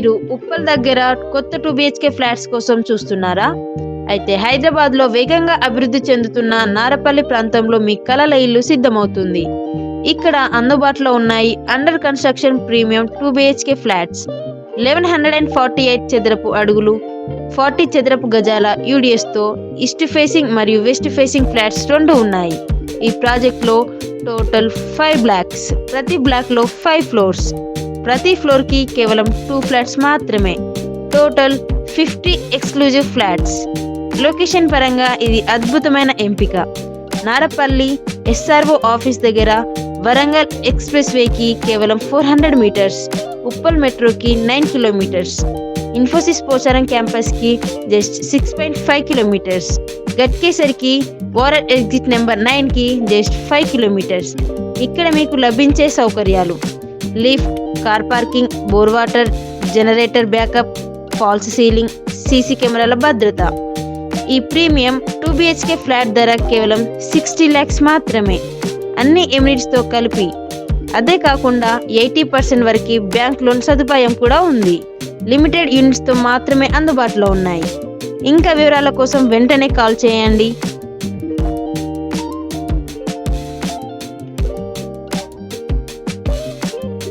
మీరు ఉప్పల్ దగ్గర కొత్త 2 బిహెచ్కే ఫ్లాట్స్ కోసం చూస్తున్నారా? అయితే హైదరాబాద్లో వేగంగా అభివృద్ధి చెందుతున్న నారపల్లి ప్రాంతంలో మీ కలల ఇల్లు సిద్ధమవుతుంది. ఇక్కడ అందుబాటులో ఉన్నాయి under construction premium 2 BHK flats, 1148 చదరపు అడుగులు, 40 చదరపు గజాల యూడిఎస్తో ఈస్ట్ ఫేసింగ్ మరియు వెస్ట్ ఫేసింగ్ ఫ్లాట్స్ 2 ఉన్నాయి. ఈ ప్రాజెక్ట్లో టోటల్ 5 బ్లాక్స్, ప్రతి బ్లాక్లో 5 ఫ్లోర్స్, ప్రతి ఫ్లోర్కి కేవలం 2 ఫ్లాట్స్ మాత్రమే. Total 50 exclusive flats. లొకేషన్ పరంగా ఇది అద్భుతమైన ఎంపిక. నారపల్లి ఎస్ఆర్ఓ ఆఫీస్ దగ్గర, వరంగల్ ఎక్స్ప్రెస్ వేకి కేవలం 400 మీటర్స్, ఉప్పల్ మెట్రోకి 9 కిలోమీటర్స్, ఇన్ఫోసిస్ పోచారం క్యాంపస్కి జస్ట్ 6.5 కిలోమీటర్స్, గట్కేసరికి వారర్ ఎగ్జిట్ నెంబర్ 9కి జస్ట్ 5 కిలోమీటర్స్. ఇక్కడ మీకు లభించే సౌకర్యాలు: lift, car parking, bore water, generator backup, false ceiling, CC కెమెరాల భద్రత. ఈ ప్రీమియం 2 బిహెచ్కే ఫ్లాట్ ధర కేవలం 60 lakhs మాత్రమే, అన్ని ఎమ్యూనిటీస్తో కలిపి. అదే కాకుండా 80% వరకు బ్యాంక్ లోన్ సదుపాయం కూడా ఉంది. లిమిటెడ్ యూనిట్స్తో మాత్రమే అందుబాటులో ఉన్నాయి. ఇంకా వివరాల కోసం వెంటనే కాల్ చేయండి.